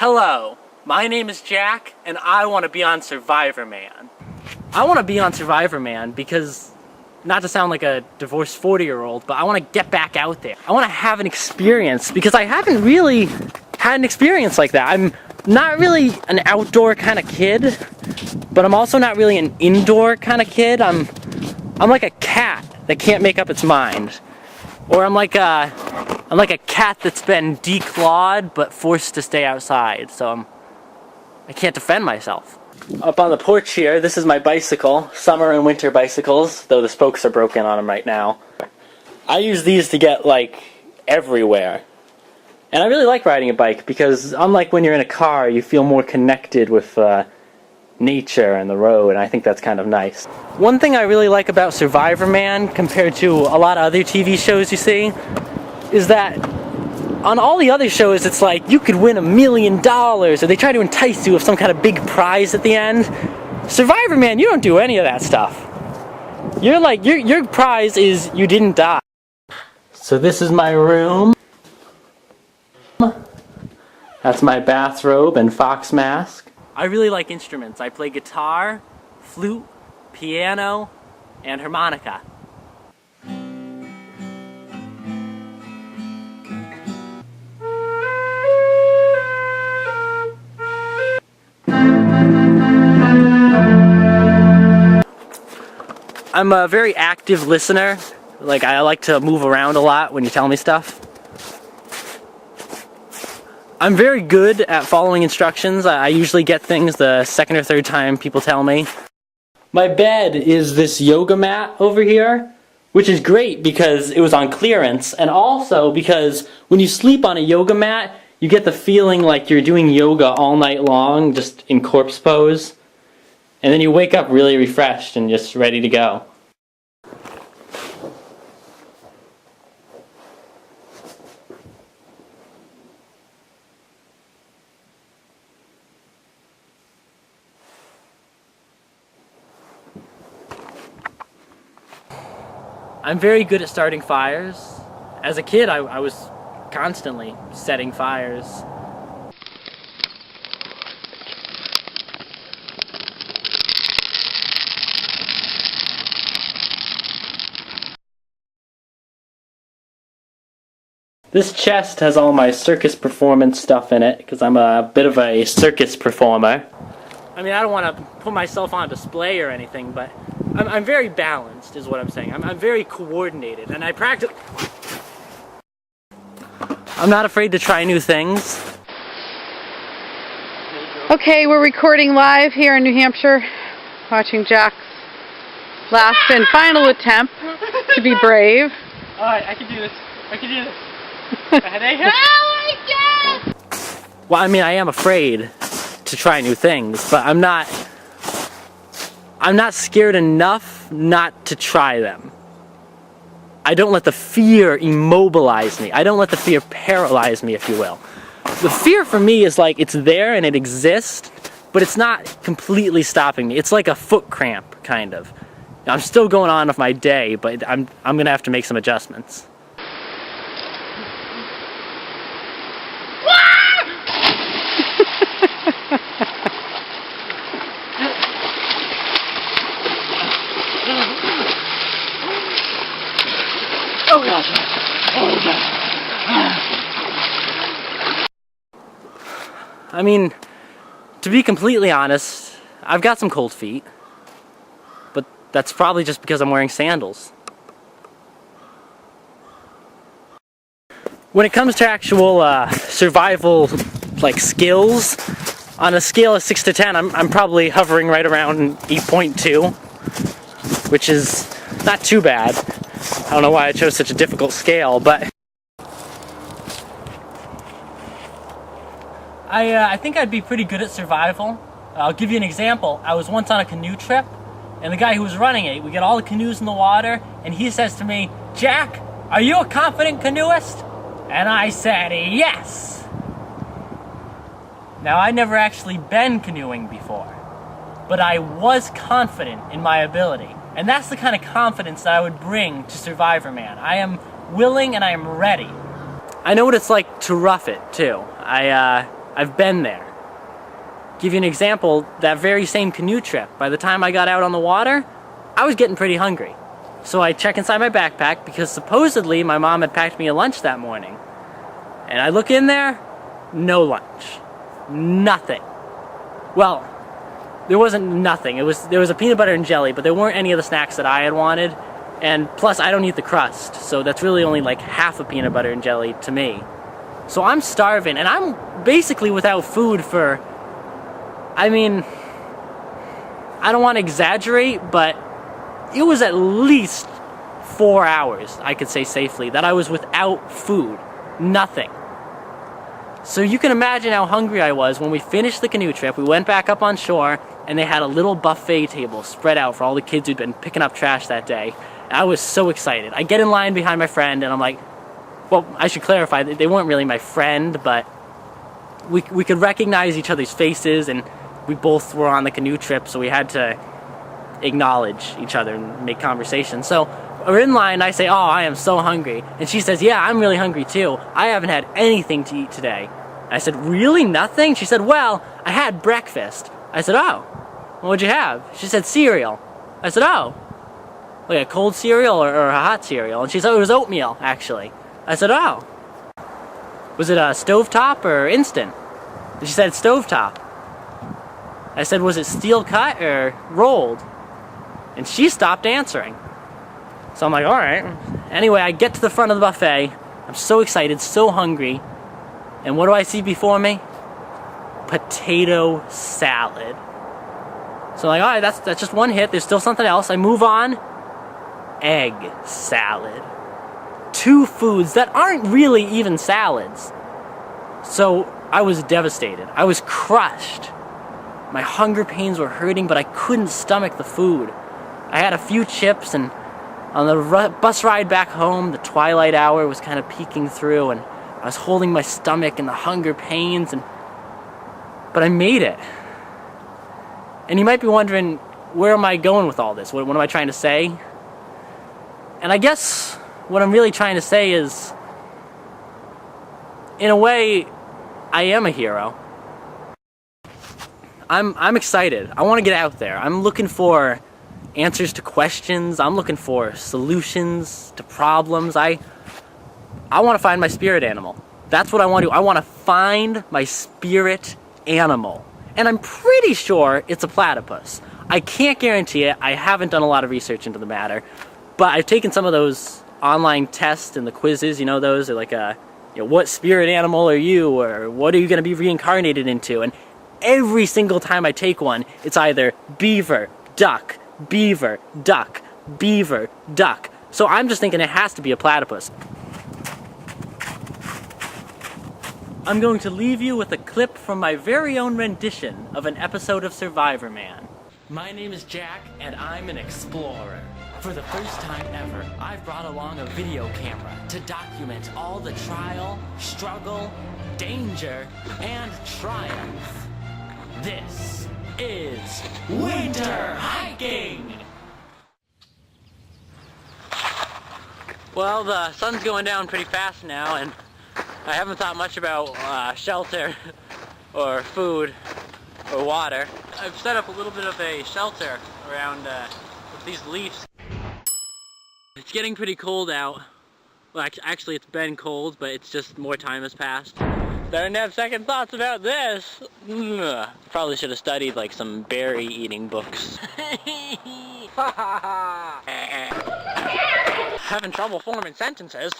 Hello, my name is Jack, and I want to be on Survivorman. I want to be on Survivorman because, not to sound like a divorced 40-year-old, but I want to get back out there. I want to have an experience, because I haven't really had an experience like that. I'm not really an outdoor kind of kid, but I'm also not really an indoor kind of kid. I'm like a cat that can't make up its mind. Or I'm like a cat that's been declawed but forced to stay outside, so I can't defend myself. Up on the porch here, this is my bicycle, summer and winter bicycles, though the spokes are broken on them right now. I use these to get, like, everywhere. And I really like riding a bike because, unlike when you're in a car, you feel more connected with nature and the road, and I think that's kind of nice. One thing I really like about Survivorman, compared to a lot of other TV shows you see, is that on all the other shows it's like you could win $1 million, or they try to entice you with some kind of big prize at the end. Survivorman, you don't do any of that stuff. You're like, your prize is you didn't die. So this is my room. That's my bathrobe and fox mask. I really like instruments. I play guitar, flute, piano, and harmonica. I'm a very active listener. Like, I like to move around a lot when you tell me stuff. I'm very good at following instructions. I usually get things the second or third time people tell me. My bed is this yoga mat over here, which is great because it was on clearance, and also because when you sleep on a yoga mat, you get the feeling like you're doing yoga all night long, just in corpse pose. And then you wake up really refreshed and just ready to go. I'm very good at starting fires. As a kid, I was constantly setting fires. This chest has all my circus performance stuff in it, because I'm a bit of a circus performer. I mean, I don't want to put myself on display or anything, but I'm very balanced, is what I'm saying. I'm very coordinated, and I practice. I'm not afraid to try new things. Okay, we're recording live here in New Hampshire, watching Jack's last and final attempt to be brave. Alright, I can do this. I can do this. Oh my God! Well, I mean, I am afraid to try new things, but I'm not scared enough not to try them. I don't let the fear immobilize me. I don't let the fear paralyze me, if you will. The fear for me is like, it's there and it exists, but it's not completely stopping me. It's like a foot cramp, kind of. I'm still going on with my day, but I'm gonna have to make some adjustments. Oh gosh. Oh gosh. I mean, to be completely honest, I've got some cold feet, but that's probably just because I'm wearing sandals. When it comes to actual survival like skills, on a scale of 6 to 10, I'm probably hovering right around 8.2, which is not too bad. I don't know why I chose such a difficult scale, but I think I'd be pretty good at survival. I'll give you an example. I was once on a canoe trip, and the guy who was running it, we get all the canoes in the water, and he says to me, "Jack, are you a confident canoeist?" And I said, "Yes." Now, I'd never actually been canoeing before, but I was confident in my ability. And that's the kind of confidence that I would bring to Survivorman. I am willing and I am ready. I know what it's like to rough it, too. I've been there. Give you an example, that very same canoe trip, by the time I got out on the water, I was getting pretty hungry. So I check inside my backpack because supposedly my mom had packed me a lunch that morning. And I look in there, no lunch. Nothing. Well, there wasn't nothing. There was a peanut butter and jelly, but there weren't any of the snacks that I had wanted. And plus, I don't eat the crust, so that's really only like half a peanut butter and jelly to me. So I'm starving, and I'm basically without food for, I mean, I don't want to exaggerate, but it was at least 4 hours, I could say safely, that I was without food. Nothing. So you can imagine how hungry I was when we finished the canoe trip. We went back up on shore, and they had a little buffet table spread out for all the kids who'd been picking up trash that day. I was so excited. I get in line behind my friend, and I'm like, well, I should clarify, they weren't really my friend, but we could recognize each other's faces, and we both were on the canoe trip, so we had to acknowledge each other and make conversation. So we're in line, I say, oh, I am so hungry. And she says, yeah, I'm really hungry too. I haven't had anything to eat today. I said, really? Nothing? She said, well, I had breakfast. I said, oh, what'd you have? She said, cereal. I said, oh, like a cold cereal or a hot cereal? And she said, oh, it was oatmeal, actually. I said, oh, was it a stovetop or instant? And she said, stovetop. I said, was it steel cut or rolled? And she stopped answering. So I'm like, all right. Anyway, I get to the front of the buffet. I'm so excited, so hungry. And what do I see before me? Potato salad. So I'm like, all right, that's just one hit. There's still something else. I move on. Egg salad. 2 foods that aren't really even salads. So I was devastated. I was crushed. My hunger pains were hurting, but I couldn't stomach the food. I had a few chips, and on the bus ride back home, the twilight hour was kind of peeking through, and I was holding my stomach and the hunger pains, but I made it. And you might be wondering, where am I going with all this? What am I trying to say? And I guess what I'm really trying to say is, in a way, I am a hero. I'm excited. I want to get out there. I'm looking for answers to questions. I'm looking for solutions to problems. I want to find my spirit animal. That's what I want to do. I want to find my spirit animal. And I'm pretty sure it's a platypus. I can't guarantee it. I haven't done a lot of research into the matter. But I've taken some of those online tests and the quizzes, you know, those are like what spirit animal are you, or what are you going to be reincarnated into? And every single time I take one, it's either beaver, duck, beaver, duck, beaver, duck. So I'm just thinking it has to be a platypus. I'm going to leave you with a clip from my very own rendition of an episode of Survivorman. My name is Jack, and I'm an explorer. For the first time ever, I've brought along a video camera to document all the trial, struggle, danger, and triumph. This is winter hiking! Well, the sun's going down pretty fast now, and I haven't thought much about shelter or food or water. I've set up a little bit of a shelter around with these leaves. It's getting pretty cold out. Well, actually it's been cold, but it's just more time has passed. Starting to have second thoughts about this. Probably should have studied like some berry eating books. Having trouble forming sentences.